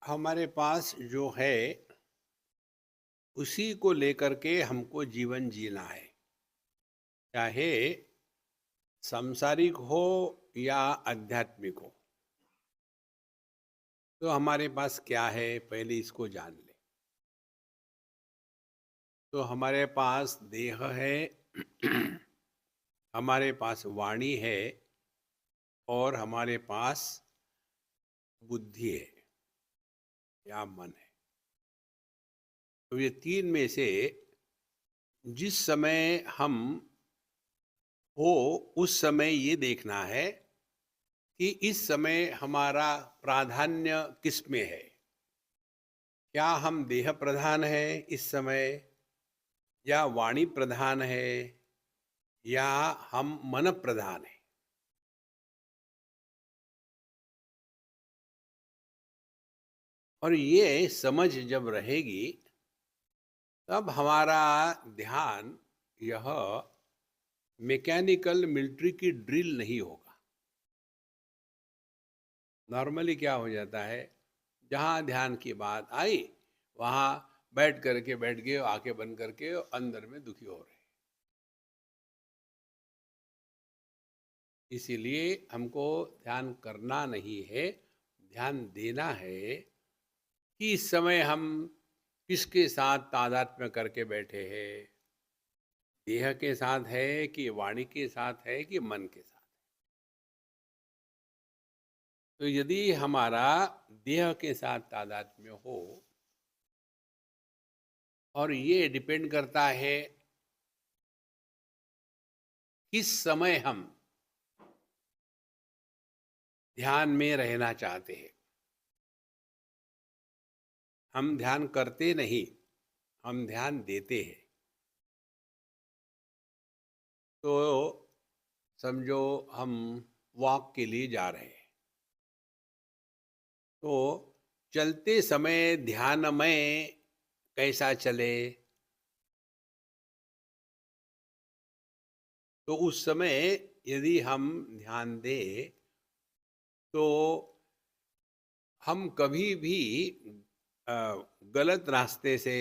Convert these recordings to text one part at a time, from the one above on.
हमारे पास जो है उसी को लेकर के हमको जीवन जीना है। चाहे सांसारिक हो या आध्यात्मिक हो। तो हमारे पास क्या है, पहले इसको जान ले। तो हमारे पास देह है हमारे पास वाणी है और हमारे पास बुद्धि है या मन है। तो ये तीन में से जिस समय हम हो उस समय ये देखना है कि इस समय हमारा प्राधान्य किस में है। क्या हम देह प्रधान है इस समय, या वाणी प्रधान है, या हम मन प्रधान है। और ये समझ जब रहेगी तब हमारा ध्यान यह मैकेनिकल मिलिट्री की ड्रिल नहीं होगा। नॉर्मली क्या हो जाता है, जहाँ ध्यान की बात आई वहाँ बैठ गए, आंखें बंद करके अंदर में दुखी हो रहे। इसीलिए हमको ध्यान करना नहीं है, ध्यान देना है कि इस समय हम किसके साथ तादात्म्य करके बैठे हैं। देह के साथ है कि वाणी के साथ है कि मन के साथ। तो यदि हमारा देह के साथ तादात्म्य हो, और ये डिपेंड करता है किस समय हम ध्यान में रहना चाहते हैं। हम ध्यान करते नहीं, हम ध्यान देते हैं। तो समझो हम वॉक के लिए जा रहे हैं, तो चलते समय ध्यानमय कैसा चले। तो उस समय यदि हम ध्यान दें तो हम कभी भी अ, गलत रास्ते से,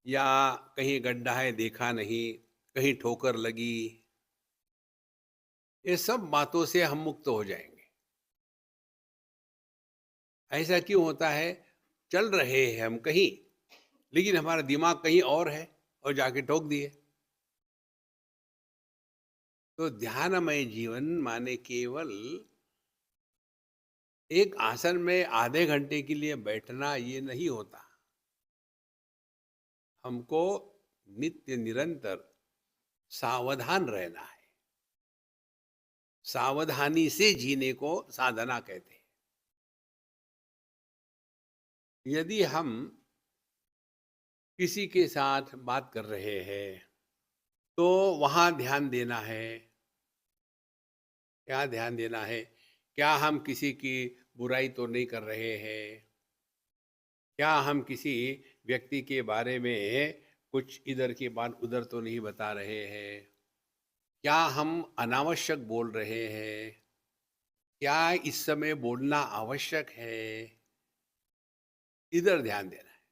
या कहीं गड्ढा है देखा नहीं, कहीं ठोकर लगी, ये सब बातों से हम मुक्त हो जाएंगे। ऐसा क्यों होता है, चल रहे हैं हम कहीं लेकिन हमारा दिमाग कहीं और है और जाके ठोक दिए। तो ध्यानमय जीवन माने केवल एक आसन में आधे घंटे के लिए बैठना ये नहीं होता। हमको नित्य निरंतर सावधान रहना है। सावधानी से जीने को साधना कहते हैं। यदि हम किसी के साथ बात कर रहे हैं तो वहां ध्यान देना है। क्या ध्यान देना है, क्या हम किसी की बुराई तो नहीं कर रहे हैं, क्या हम किसी व्यक्ति के बारे में कुछ इधर की बात उधर तो नहीं बता रहे हैं, क्या हम अनावश्यक बोल रहे हैं, क्या इस समय बोलना आवश्यक है। इधर ध्यान देना है,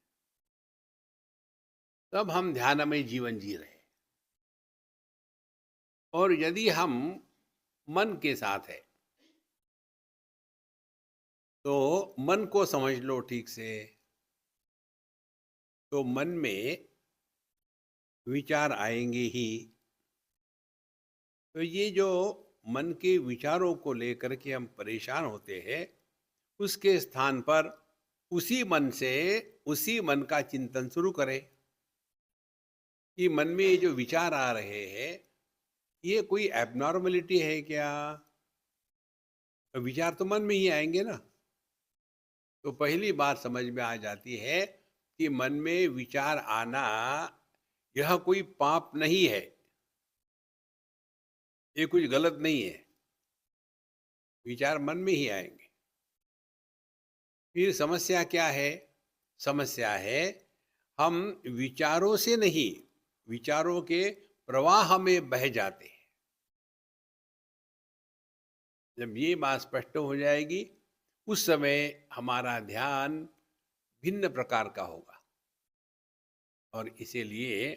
तब हम ध्यानमय जीवन जी रहे हैं। और यदि हम मन के साथ है तो मन को समझ लो ठीक से। तो मन में विचार आएंगे ही। तो ये जो मन के विचारों को लेकर के हम परेशान होते हैं, उसके स्थान पर उसी मन से उसी मन का चिंतन शुरू करें कि मन में ये जो विचार आ रहे हैं ये कोई एबनॉर्मलिटी है क्या। तो विचार तो मन में ही आएंगे ना। तो पहली बात समझ में आ जाती है कि मन में विचार आना यह कोई पाप नहीं है, ये कुछ गलत नहीं है। विचार मन में ही आएंगे। फिर समस्या क्या है, समस्या है हम विचारों से नहीं, विचारों के प्रवाह में बह जाते हैं। जब ये बात स्पष्ट हो जाएगी उस समय हमारा ध्यान भिन्न प्रकार का होगा। और इसीलिए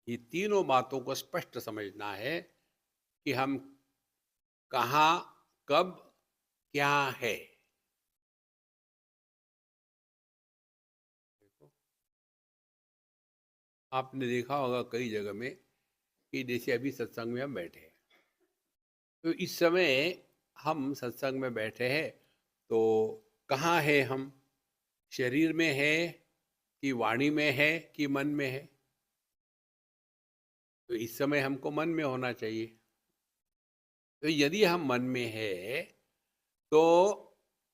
ये तीनों बातों को स्पष्ट समझना है कि हम कहाँ, कब, क्या है। देखो, आपने देखा होगा कई जगह में कि जैसे अभी सत्संग में हम बैठे हैं, तो इस समय हम सत्संग में बैठे हैं, तो कहाँ है हम? शरीर में है कि वाणी में है कि मन में है? तो इस समय हमको मन में होना चाहिए। तो यदि हम मन में है तो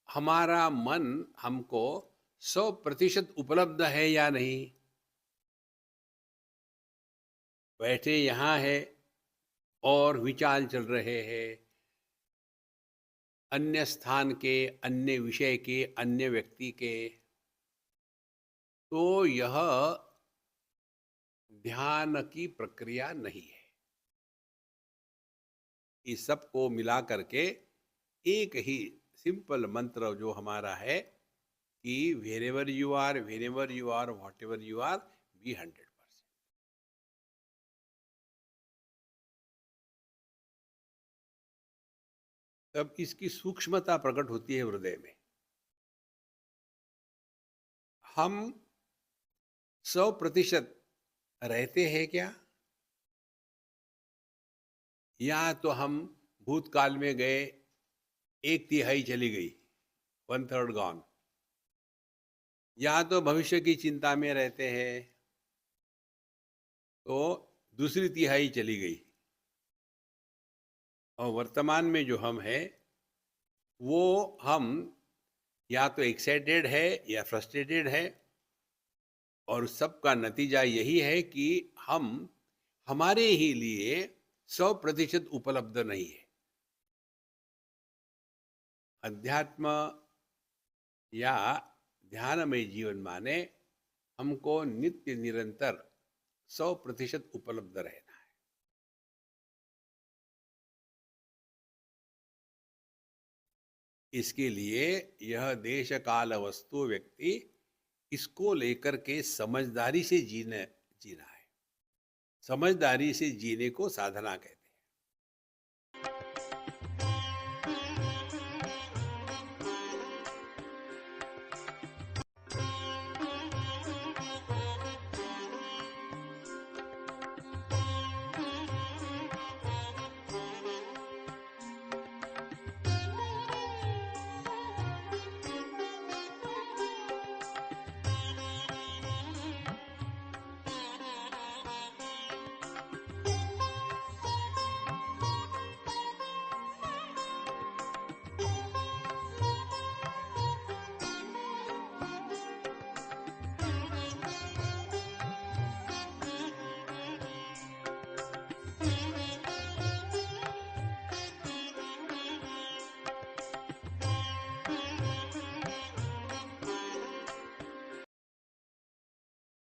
हमारा मन हमको 100% उपलब्ध है या नहीं? बैठे यहाँ है और विचार चल रहे हैं अन्य स्थान के, अन्य विषय के, अन्य व्यक्ति के, तो यह ध्यान की प्रक्रिया नहीं है। इस सब को मिला करके एक ही सिंपल मंत्र जो हमारा है कि wherever you are, whenever you are, whatever you are, be 100%। तब इसकी सूक्ष्मता प्रकट होती है हृदय में। हम 100% रहते हैं क्या? या तो हम भूतकाल में गए, 1/3 चली गई, 1/3 गॉन। या तो भविष्य की चिंता में रहते हैं, तो दूसरी तिहाई चली गई। और वर्तमान में जो हम हैं, वो हम या तो एक्साइटेड है या फ्रस्ट्रेटेड है, और सबका नतीजा यही है कि हम हमारे ही लिए 100% उपलब्ध नहीं है। अध्यात्म या ध्यानमय जीवन माने हमको नित्य निरंतर 100% उपलब्ध रहना है। इसके लिए यह देश काल वस्तु व्यक्ति इसको लेकर के समझदारी से जीना है। समझदारी से जीने को साधना कहते हैं।